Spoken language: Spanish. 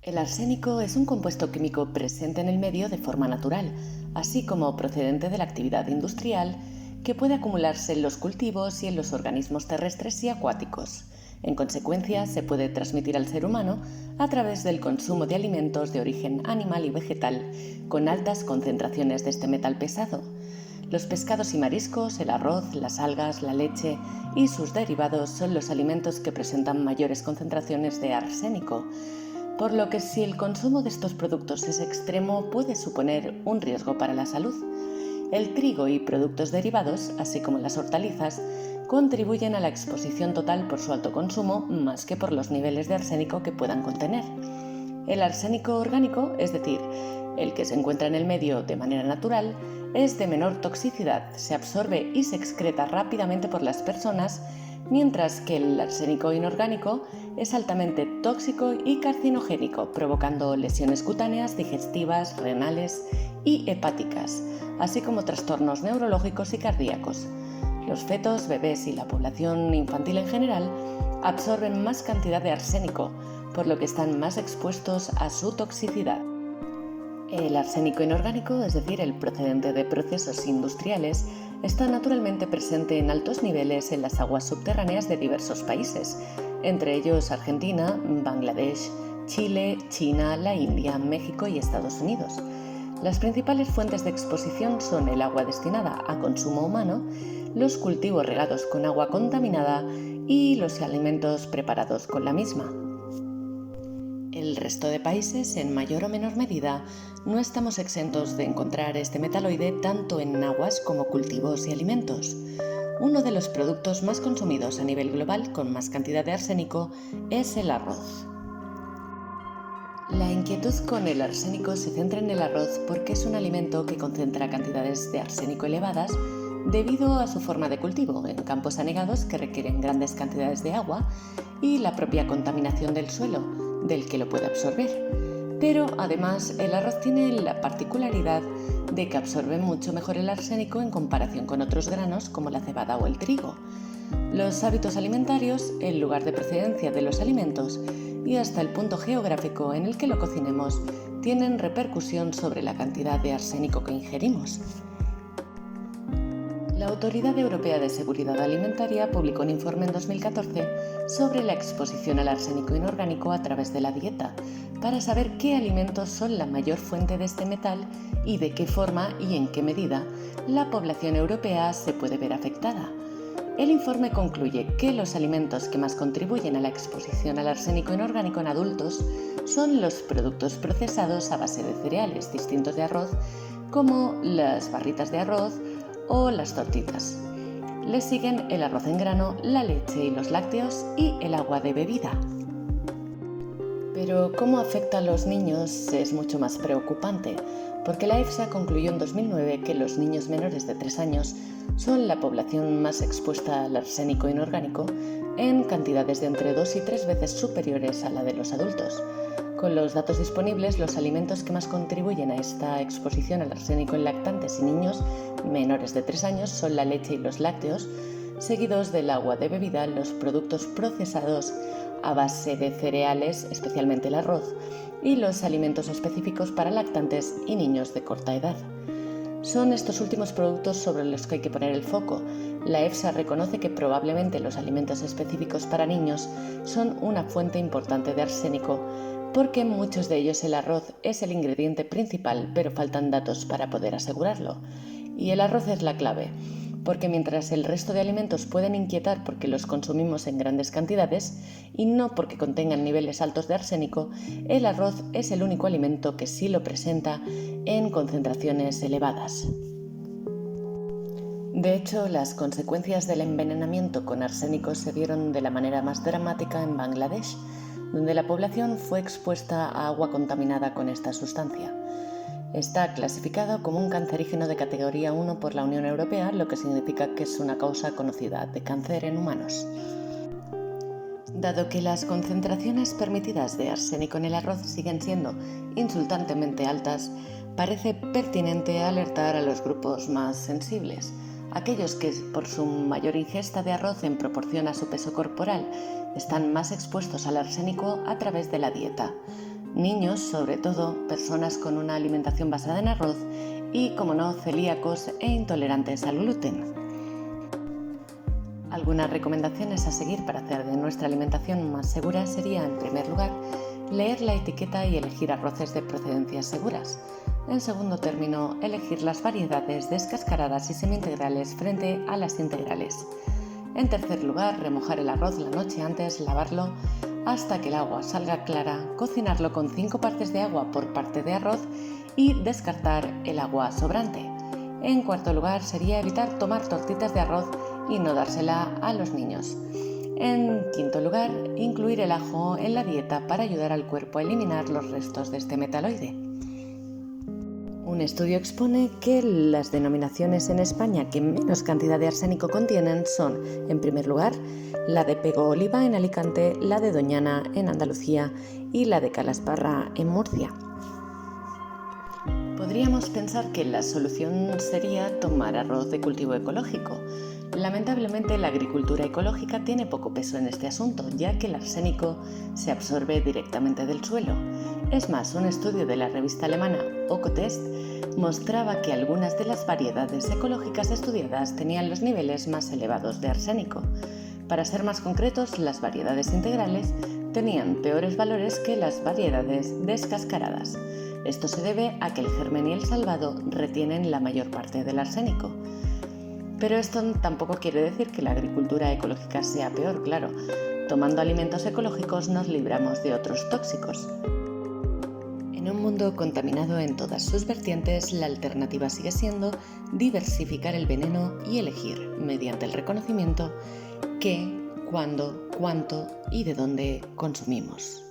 El arsénico es un compuesto químico presente en el medio de forma natural, así como procedente de la actividad industrial que puede acumularse en los cultivos y en los organismos terrestres y acuáticos. En consecuencia, se puede transmitir al ser humano a través del consumo de alimentos de origen animal y vegetal con altas concentraciones de este metal pesado. Los pescados y mariscos, el arroz, las algas, la leche y sus derivados son los alimentos que presentan mayores concentraciones de arsénico, por lo que si el consumo de estos productos es extremo puede suponer un riesgo para la salud. El trigo y productos derivados, así como las hortalizas, contribuyen a la exposición total por su alto consumo más que por los niveles de arsénico que puedan contener. El arsénico orgánico, es decir, el que se encuentra en el medio de manera natural, es de menor toxicidad, se absorbe y se excreta rápidamente por las personas, mientras que el arsénico inorgánico es altamente tóxico y carcinogénico, provocando lesiones cutáneas, digestivas, renales y hepáticas, así como trastornos neurológicos y cardíacos. Los fetos, bebés y la población infantil en general absorben más cantidad de arsénico, por lo que están más expuestos a su toxicidad. El arsénico inorgánico, es decir, el procedente de procesos industriales, está naturalmente presente en altos niveles en las aguas subterráneas de diversos países, entre ellos Argentina, Bangladesh, Chile, China, la India, México y Estados Unidos. Las principales fuentes de exposición son el agua destinada a consumo humano, los cultivos regados con agua contaminada y los alimentos preparados con la misma. El resto de países, en mayor o menor medida, no estamos exentos de encontrar este metaloide tanto en aguas como cultivos y alimentos. Uno de los productos más consumidos a nivel global con más cantidad de arsénico es el arroz. La inquietud con el arsénico se centra en el arroz porque es un alimento que concentra cantidades de arsénico elevadas debido a su forma de cultivo, en campos anegados que requieren grandes cantidades de agua y la propia contaminación del suelo, del que lo puede absorber. Pero además el arroz tiene la particularidad de que absorbe mucho mejor el arsénico en comparación con otros granos como la cebada o el trigo. Los hábitos alimentarios, el lugar de procedencia de los alimentos y hasta el punto geográfico en el que lo cocinemos tienen repercusión sobre la cantidad de arsénico que ingerimos. La Autoridad Europea de Seguridad Alimentaria publicó un informe en 2014 sobre la exposición al arsénico inorgánico a través de la dieta, para saber qué alimentos son la mayor fuente de este metal y de qué forma y en qué medida la población europea se puede ver afectada. El informe concluye que los alimentos que más contribuyen a la exposición al arsénico inorgánico en adultos son los productos procesados a base de cereales distintos de arroz, como las barritas de arroz o las tortitas. Le siguen el arroz en grano, la leche y los lácteos y el agua de bebida. Pero cómo afecta a los niños es mucho más preocupante, porque la EFSA concluyó en 2009 que los niños menores de 3 años son la población más expuesta al arsénico inorgánico en cantidades de entre 2 y 3 veces superiores a la de los adultos. Con los datos disponibles, los alimentos que más contribuyen a esta exposición al arsénico en lactantes y niños menores de 3 años son la leche y los lácteos, seguidos del agua de bebida, los productos procesados a base de cereales, especialmente el arroz, y los alimentos específicos para lactantes y niños de corta edad. Son estos últimos productos sobre los que hay que poner el foco. La EFSA reconoce que probablemente los alimentos específicos para niños son una fuente importante de arsénico, porque en muchos de ellos el arroz es el ingrediente principal, pero faltan datos para poder asegurarlo. Y el arroz es la clave, porque mientras el resto de alimentos pueden inquietar porque los consumimos en grandes cantidades y no porque contengan niveles altos de arsénico, el arroz es el único alimento que sí lo presenta en concentraciones elevadas. De hecho, las consecuencias del envenenamiento con arsénico se vieron de la manera más dramática en Bangladesh, donde la población fue expuesta a agua contaminada con esta sustancia. Está clasificado como un cancerígeno de categoría 1 por la Unión Europea, lo que significa que es una causa conocida de cáncer en humanos. Dado que las concentraciones permitidas de arsénico en el arroz siguen siendo insultantemente altas, parece pertinente alertar a los grupos más sensibles, aquellos que por su mayor ingesta de arroz en proporción a su peso corporal están más expuestos al arsénico a través de la dieta. Niños, sobre todo, personas con una alimentación basada en arroz y, como no, celíacos e intolerantes al gluten. Algunas recomendaciones a seguir para hacer de nuestra alimentación más segura sería, en primer lugar, leer la etiqueta y elegir arroces de procedencias seguras. En segundo término, elegir las variedades descascaradas y semi-integrales frente a las integrales. En tercer lugar, remojar el arroz la noche antes, lavarlo hasta que el agua salga clara, cocinarlo con 5 partes de agua por parte de arroz y descartar el agua sobrante. En cuarto lugar, sería evitar tomar tortitas de arroz y no dársela a los niños. En quinto lugar, incluir el ajo en la dieta para ayudar al cuerpo a eliminar los restos de este metaloide. Un estudio expone que las denominaciones en España que menos cantidad de arsénico contienen son, en primer lugar, la de Pego Oliva en Alicante, la de Doñana en Andalucía y la de Calasparra en Murcia. Podríamos pensar que la solución sería tomar arroz de cultivo ecológico. Lamentablemente, la agricultura ecológica tiene poco peso en este asunto, ya que el arsénico se absorbe directamente del suelo. Es más, un estudio de la revista alemana Ökotest mostraba que algunas de las variedades ecológicas estudiadas tenían los niveles más elevados de arsénico. Para ser más concretos, las variedades integrales tenían peores valores que las variedades descascaradas. Esto se debe a que el germen y el salvado retienen la mayor parte del arsénico. Pero esto tampoco quiere decir que la agricultura ecológica sea peor, claro. Tomando alimentos ecológicos nos libramos de otros tóxicos. En un mundo contaminado en todas sus vertientes, la alternativa sigue siendo diversificar el veneno y elegir, mediante el reconocimiento, qué, cuándo, cuánto y de dónde consumimos.